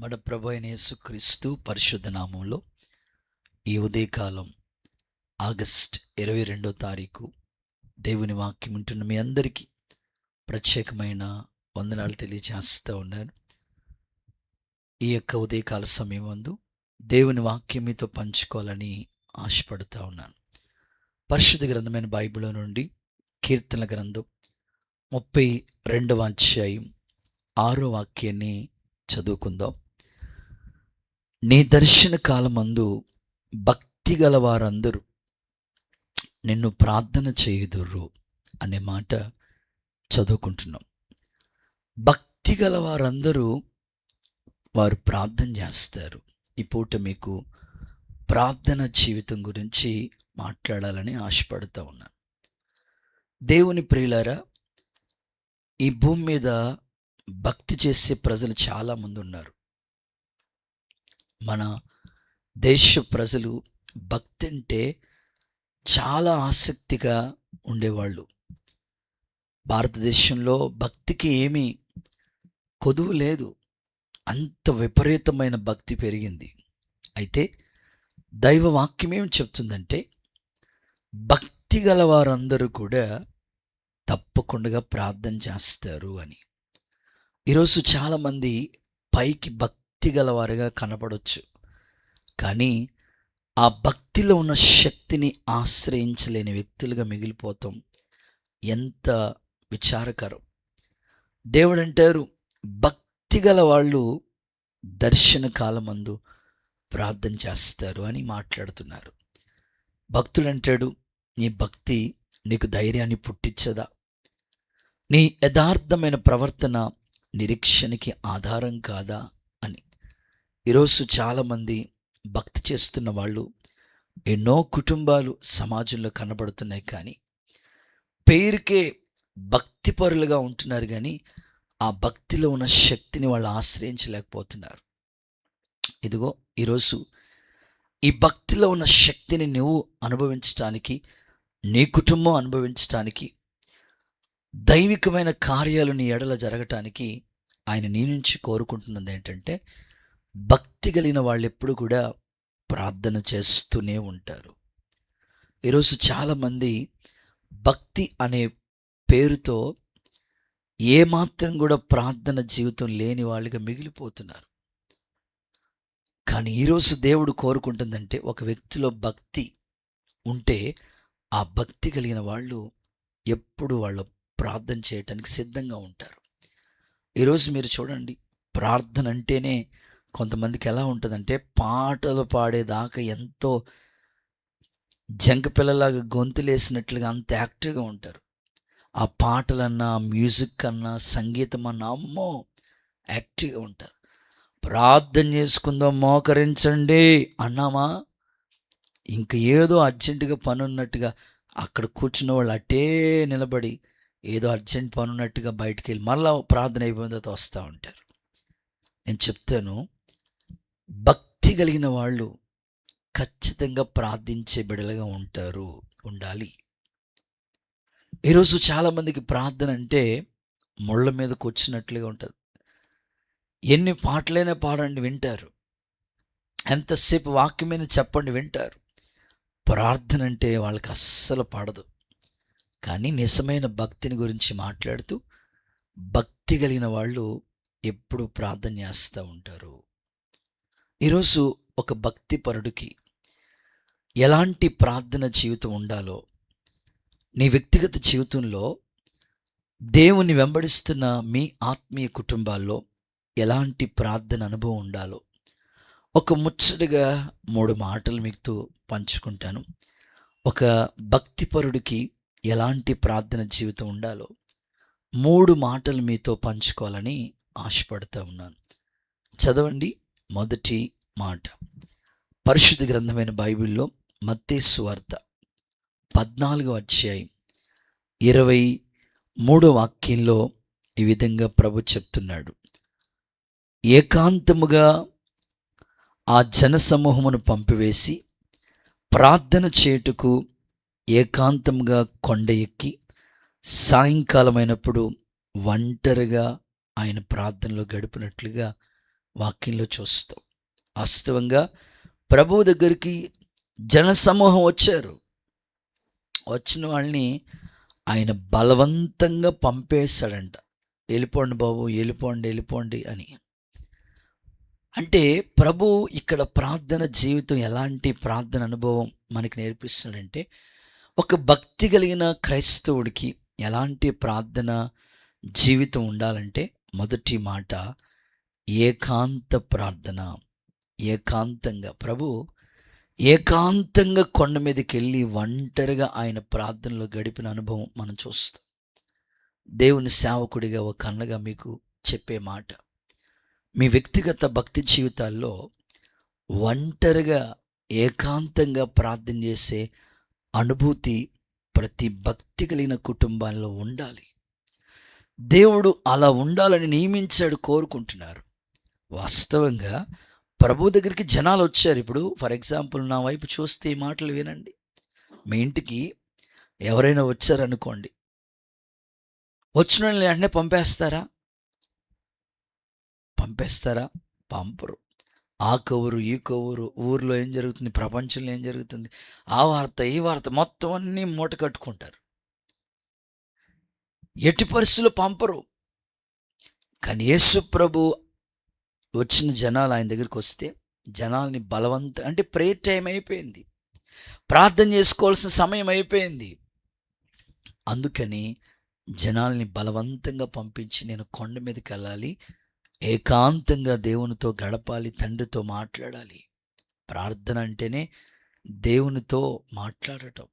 మన ప్రభు అయిన యేసుక్రీస్తు పరిశుద్ధ నామంలో ఈ ఉదయకాలం ఆగస్ట్ 22వ తారీఖు దేవుని వాక్యం వింటున్న మీ అందరికీ ప్రత్యేకమైన వందనాలు తెలియజేస్తూ ఉన్నాను. ఈ యొక్క ఉదయకాల సమయం ముందు దేవుని వాక్యం మీతో పంచుకోవాలని ఆశపడుతూ ఉన్నాను. పరిశుద్ధ గ్రంథమైన బైబిల్ నుండి కీర్తనల గ్రంథం 32వ అధ్యాయం 6వ వాక్యాన్ని చదువుకుందాం. నీ దర్శన కాలమందు భక్తి గల వారందరూ నిన్ను ప్రార్థన చేయుదురు అనే మాట చదువుకుంటున్నాం. భక్తి గల వారందరూ వారు ప్రార్థన చేస్తారు. ఈ పూట మీకు ప్రార్థన జీవితం గురించి మాట్లాడాలని ఆశపడుతూ ఉన్నాను. దేవుని ప్రియులారా, ఈ భూమి మీద భక్తి చేసే ప్రజలు చాలామంది ఉన్నారు. మన దేశ ప్రజలు భక్తి అంటే చాలా ఆసక్తిగా ఉండేవాళ్ళు. భారతదేశంలో భక్తికి ఏమీ కొదువు లేదు, అంత విపరీతమైన భక్తి పెరిగింది. అయితే దైవ వాక్యం ఏమి చెప్తుందంటే, భక్తి గల వారందరూ కూడా తప్పకుండా ప్రార్థన చేస్తారు అని. ఈరోజు చాలామంది పైకి భక్తి గలవారుగా కనపడవచ్చు, కానీ ఆ భక్తిలో ఉన్న శక్తిని ఆశ్రయించలేని వ్యక్తులుగా మిగిలిపోతాం. ఎంత విచారకరం. దేవుడు అంటారు, భక్తి గల వాళ్ళు దర్శన కాలమందు ప్రార్థన చేస్తారు అని మాట్లాడుతున్నారు. భక్తుడు అంటాడు, నీ భక్తి నీకు ధైర్యాన్ని పుట్టించదా? నీ యథార్థమైన ప్రవర్తన నిరీక్షణకి ఆధారం కాదా అని. ఈరోజు చాలామంది భక్తి చేస్తున్న వాళ్ళు, ఎన్నో కుటుంబాలు సమాజంలో కనబడుతున్నాయి, కానీ పేరుకే భక్తిపరులుగా ఉంటున్నారు, కానీ ఆ భక్తిలో ఉన్న శక్తిని వాళ్ళు ఆశ్రయించలేకపోతున్నారు. ఇదిగో ఈరోజు ఈ భక్తిలో ఉన్న శక్తిని నువ్వు అనుభవించటానికి, నీ కుటుంబం అనుభవించటానికి, దైవికమైన కార్యాలు నీ ఎడల జరగటానికి ఆయన నీ నుంచి కోరుకుంటున్నది ఏంటంటే, భక్తి కలిగిన వాళ్ళు ఎప్పుడు కూడా ప్రార్థన చేస్తూనే ఉంటారు. ఈరోజు చాలామంది భక్తి అనే పేరుతో ఏమాత్రం కూడా ప్రార్థన జీవితం లేని వాళ్ళుగా మిగిలిపోతున్నారు. కానీ ఈరోజు దేవుడు కోరుకుంటుందంటే, ఒక వ్యక్తిలో భక్తి ఉంటే ఆ భక్తి కలిగిన వాళ్ళు ఎప్పుడు వాళ్ళ ప్రార్థన చేయటానికి సిద్ధంగా ఉంటారు. ఈరోజు మీరు చూడండి, ప్రార్థన అంటేనే కొంతమందికి ఎలా ఉంటుందంటే, పాటలు పాడేదాకా ఎంతో జంక పిల్లలాగా గొంతులేసినట్లుగా అంత యాక్టివ్గా ఉంటారు. ఆ పాటలన్నా, మ్యూజిక్ అన్నా, సంగీతం అన్నా అమ్మో యాక్టివ్గా ఉంటారు. ప్రార్థన చేసుకుందాం మోకరించండి అన్నామా, ఇంక ఏదో అర్జెంటుగా పని ఉన్నట్టుగా అక్కడ కూర్చున్న వాళ్ళు అట్టే నిలబడి ఏదో అర్జెంట్ పని ఉన్నట్టుగా బయటికి వెళ్ళి మళ్ళీ ప్రార్థన అయిపోయిన తర్వాత వస్తూ ఉంటారు. నేను చెప్తాను, భక్తి కలిగిన వాళ్ళు ఖచ్చితంగా ప్రార్థించే బిడలుగా ఉండాలి. ఈరోజు చాలామందికి ప్రార్థన అంటే ముళ్ళ మీద కూర్చున్నట్లుగా ఉంటుంది. ఎన్ని పాటలైనా పాడండి వింటారు, ఎంతసేపు వాక్యమైన చెప్పండి వింటారు. ప్రార్థన అంటే వాళ్ళకి అస్సలు పడదు. కానీ నిజమైన భక్తిని గురించి మాట్లాడుతూ, భక్తి కలిగిన వాళ్ళు ఎప్పుడు ప్రార్థన చేస్తూ ఉంటారు. ఈరోజు ఒక భక్తిపరుడికి ఎలాంటి ప్రార్థన జీవితం ఉండాలో, నీ వ్యక్తిగత జీవితంలో దేవుని వెంబడిస్తున్న మీ ఆత్మీయ కుటుంబాల్లో ఎలాంటి ప్రార్థన అనుభవం ఉండాలో ఒక ముచ్చటగా 3 మాటలు మీతో పంచుకుంటాను. ఒక భక్తిపరుడికి ఎలాంటి ప్రార్థన జీవితం ఉండాలో 3 మాటలు మీతో పంచుకోవాలని ఆశపడుతూ ఉన్నాను. చదవండి. మొదటి మాట, పరిశుద్ధ గ్రంథమైన బైబిల్లో మత్తయి సువార్త 14వ అధ్యాయం 23వ వాక్యంలో ఈ విధంగా ప్రభు చెప్తున్నాడు, ఏకాంతముగా ఆ జనసమూహమును పంపివేసి ప్రార్థన చేయుటకు ఏకాంతంగా కొండ ఎక్కి సాయంకాలమైనప్పుడు ఒంటరిగా ఆయన ప్రార్థనలో గడిపినట్లుగా వాక్యంలో చూస్తాం. వాస్తవంగా ప్రభువు దగ్గరికి జనసమూహం వచ్చారు. వచ్చిన వాళ్ళని ఆయన బలవంతంగా పంపేశాడంట. వెళ్ళిపోండి బాబు, వెళ్ళిపోండి, వెళ్ళిపోండి అని. అంటే ప్రభు ఇక్కడ ప్రార్థన జీవితం, ఎలాంటి ప్రార్థన అనుభవం మనకి నేర్పిస్తున్నాడంటే, ఒక భక్తి కలిగిన క్రైస్తవుడికి ఎలాంటి ప్రార్థన జీవితం ఉండాలంటే, మొదటి మాట ఏకాంత ప్రార్థన. ఏకాంతంగా ఏకాంతంగా కొండ మీదకి వెళ్ళి ఒంటరిగా ఆయన ప్రార్థనలో గడిపిన అనుభవం మనం చూస్తాం. దేవుని సేవకుడిగా ఒక అన్నగా మీకు చెప్పే మాట, మీ వ్యక్తిగత భక్తి జీవితాల్లో ఒంటరిగా ఏకాంతంగా ప్రార్థన చేసే అనుభూతి ప్రతి భక్తి కలిగిన కుటుంబాల్లో ఉండాలి. దేవుడు అలా ఉండాలని నియమించాడు, కోరుకుంటున్నారు. వాస్తవంగా ప్రభు దగ్గరికి జనాలు వచ్చారు. ఇప్పుడు ఫర్ ఎగ్జాంపుల్ నా వైపు చూస్తే ఈ మాటలు వినండి. మీ ఇంటికి ఎవరైనా వచ్చారనుకోండి, వచ్చిన వాళ్ళని వెంటనే పంపేస్తారా? పంపరు. ఆ కవురు, ఈ కవురు, ఊర్లో ఏం జరుగుతుంది, ప్రపంచంలో ఏం జరుగుతుంది, ఆ వార్త, ఈ వార్త మొత్తం అన్నీ మూట కట్టుకుంటారు. ఎట్టి పరిస్థితుల్లో పంపరు. కానీ యేసు ప్రభు వచ్చిన జనాలు ఆయన దగ్గరికి వస్తే జనాల్ని అంటే ప్రేయర్ టైం అయిపోయింది, ప్రార్థన చేసుకోవాల్సిన సమయం అయిపోయింది. అందుకని జనాల్ని బలవంతంగా పంపించి, నేను కొండ మీదకి వెళ్ళాలి, ఏకాంతంగా దేవునితో గడపాలి, తండ్రితో మాట్లాడాలి. ప్రార్థన అంటేనే దేవునితో మాట్లాడటం,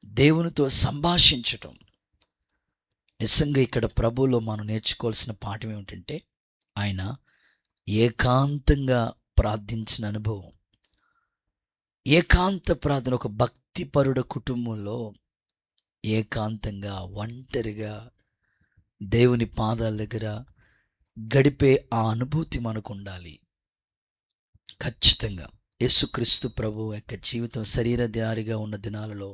దేవునితో సంభాషించటం. నిజంగా ఇక్కడ ప్రభువులో మనం నేర్చుకోవాల్సిన పాఠం ఏమిటంటే, ఆయన ఏకాంతంగా ప్రార్థించిన అనుభవం. ఏకాంత ప్రార్థన ఒక భక్తిపరుడ కుటుంబంలో ఏకాంతంగా ఒంటరిగా దేవుని పాదాల దగ్గర గడిపే ఆ అనుభూతి మనకు ఉండాలి. ఖచ్చితంగా యేసుక్రీస్తు ప్రభు యొక్క జీవితం శరీరధారిగా ఉన్న దినాలలో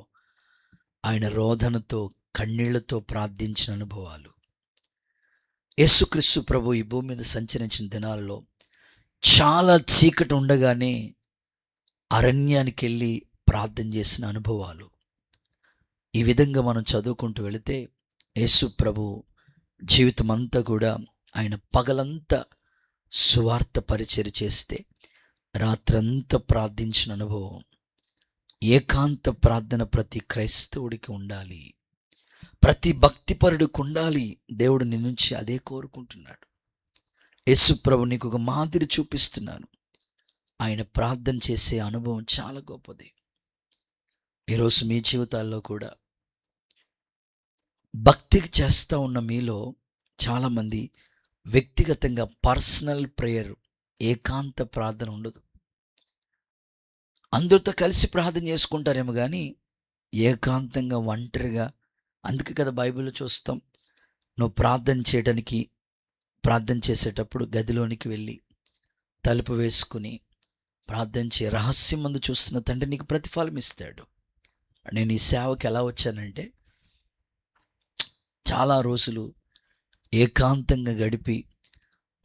ఆయన రోదనతో, కన్నీళ్లతో ప్రార్థించిన అనుభవాలు. యేసుక్రీస్తు ప్రభు ఈ భూమి మీద సంచరించిన దినాలలో చాలా చీకటి ఉండగానే అరణ్యానికి వెళ్ళి ప్రార్థన చేసిన అనుభవాలు. ఈ విధంగా మనం చదువుకుంటూ వెళితే యేసు ప్రభు జీవితం అంతా కూడా ఆయన పగలంతా సువార్త పరిచర్య చేస్తే రాత్రంతా ప్రార్థించిన అనుభవం. ఏకాంత ప్రార్థన ప్రతి క్రైస్తవుడికి ఉండాలి, ప్రతి భక్తిపరుడికి ఉండాలి. దేవుడు నీ నుంచి అదే కోరుకుంటున్నాడు. యేసు ప్రభు నీకు ఒక మాదిరి చూపిస్తున్నాను. ఆయన ప్రార్థన చేసే అనుభవం చాలా గొప్పది. ఈరోజు మీ జీవితాల్లో కూడా భక్తికి చేస్తూ ఉన్న మీలో చాలామంది వ్యక్తిగతంగా పర్సనల్ ప్రేయర్, ఏకాంత ప్రార్థన ఉండదు. అందరితో కలిసి ప్రార్థన చేసుకుంటారేమో కానీ ఏకాంతంగా ఒంటరిగా. అందుకే కదా బైబిల్లో చూస్తాం, నువ్వు ప్రార్థన చేసేటప్పుడు గదిలోనికి వెళ్ళి తలుపు వేసుకుని ప్రార్థించి రహస్యమందు చూస్తున్న తండ్రి నీకు ప్రతిఫలం ఇస్తాడు. నేను ఈ సేవకి ఎలా వచ్చానంటే, చాలా రోజులు ఏకాంతంగా గడిపి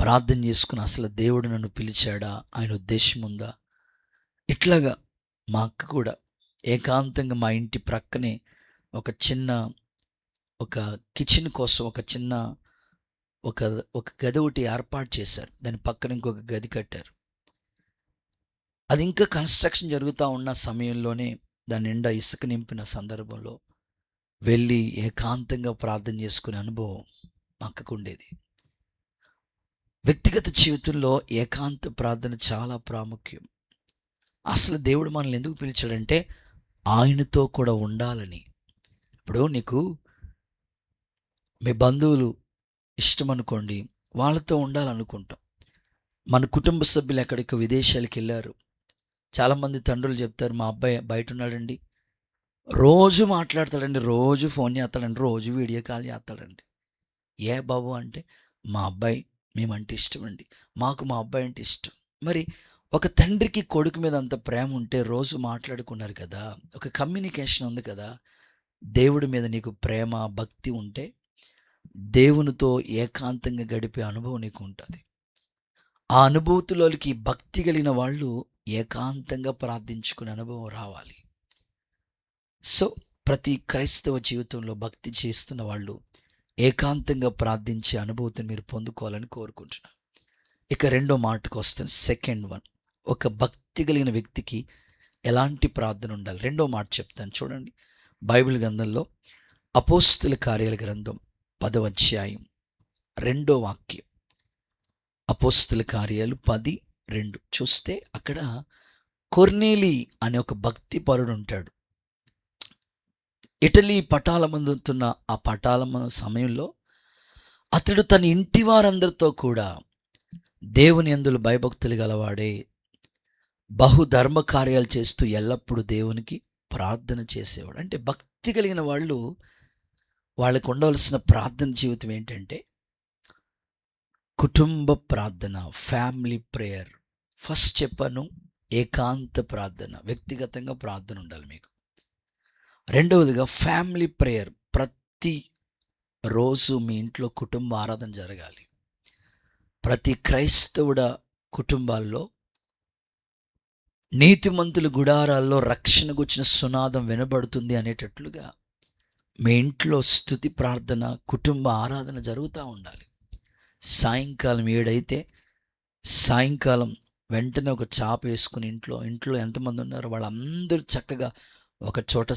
ప్రార్థన చేసుకుని అసలు దేవుడు నన్ను పిలిచాడా, ఆయన ఉద్దేశం ఉందా, ఇట్లాగా. మా అక్క కూడా ఏకాంతంగా మా ఇంటి ప్రక్కనే ఒక కిచెన్ కోసం ఒక గది ఒకటి ఏర్పాటు చేశారు. దాని పక్కన ఇంకొక గది కట్టారు. అది ఇంకా కన్స్ట్రక్షన్ జరుగుతూ ఉన్న సమయంలోనే దాని నిండా ఇసుక నింపిన సందర్భంలో వెళ్ళి ఏకాంతంగా ప్రార్థన చేసుకునే అనుభవం మా అక్కకు ఉండేది. వ్యక్తిగత జీవితంలో ఏకాంత ప్రార్థన చాలా ప్రాముఖ్యం. అసలు దేవుడు మనల్ని ఎందుకు పిలిచాడంటే ఆయనతో కూడా ఉండాలని. ఇప్పుడు నీకు మీ బంధువులు ఇష్టం అనుకోండి, వాళ్ళతో ఉండాలనుకుంటాం. మన కుటుంబ సభ్యులు ఎక్కడికి విదేశాలకు వెళ్ళారు, చాలామంది తండ్రులు చెప్తారు, మా అబ్బాయి బయట ఉన్నాడండి, రోజు మాట్లాడతాడండి, రోజు ఫోన్ చేస్తాడండి, రోజు వీడియో కాల్ చేస్తాడండి. ఏ బాబు అంటే, మా అబ్బాయి మేమంటే ఇష్టం అండి, మాకు మా అబ్బాయి అంటే ఇష్టం. మరి ఒక తండ్రికి కొడుకు మీద అంత ప్రేమ ఉంటే రోజు మాట్లాడుకున్నారు కదా, ఒక కమ్యూనికేషన్ ఉంది కదా. దేవుడి మీద నీకు ప్రేమ, భక్తి ఉంటే దేవునితో ఏకాంతంగా గడిపే అనుభవం నీకు ఉంటుంది. ఆ అనుభూతిలోనికి భక్తి కలిగిన వాళ్ళు ఏకాంతంగా ప్రార్థించుకునే అనుభవం రావాలి. సో ప్రతి క్రైస్తవ జీవితంలో భక్తి చేస్తున్న వాళ్ళు ఏకాంతంగా ప్రార్థించే అనుభూతిని మీరు పొందుకోవాలని కోరుకుంటున్నాను. ఇక రెండో మాటకు వస్తాను, సెకండ్ వన్. ఒక భక్తి కలిగిన వ్యక్తికి ఎలాంటి ప్రార్థన ఉండాలి? రెండో మాట చెప్తాను చూడండి. బైబిల్ గ్రంథంలో అపోస్తుల కార్యాల గ్రంథం 10వ అధ్యాయం 2వ వాక్యం. అపోస్తుల కార్యాలు 10:2 చూస్తే అక్కడ కొర్నేలి అనే ఒక భక్తి పరుడు ఉంటాడు. ఇటలీ పటాలమందుతున్న ఆ పటాలమ సమయంలో అతడు తన ఇంటి వారందరితో కూడా దేవుని యందు భయభక్తులు గలవాడే, బహుధర్మ కార్యాలు చేస్తూ ఎల్లప్పుడూ దేవునికి ప్రార్థన చేసేవాడు. అంటే భక్తి కలిగిన వాళ్ళు, వాళ్ళకు ఉండవలసిన ప్రార్థన జీవితం ఏంటంటే కుటుంబ ప్రార్థన, ఫ్యామిలీ ప్రేయర్. ఫస్ట్ చెప్పాను, ఏకాంత ప్రార్థన, వ్యక్తిగతంగా ప్రార్థన ఉండాలి మీకు. రెండవదిగా ఫ్యామిలీ ప్రేయర్, ప్రతి రోజు మీ ఇంట్లో కుటుంబ ఆరాధన జరగాలి. ప్రతి క్రైస్తవుడ కుటుంబాల్లో నీతిమంతుల గుడారాల్లో రక్షణ గుచ్చిన సునాదం వినబడుతుంది అనేటట్లుగా మీ ఇంట్లో స్తుతి ప్రార్థన, కుటుంబ ఆరాధన జరుగుతూ ఉండాలి. సాయంకాలం 7 అయితే సాయంకాలం వెంటనే ఒక చాప వేసుకుని ఇంట్లో ఎంతమంది ఉన్నారో వాళ్ళందరూ చక్కగా ఒక చోట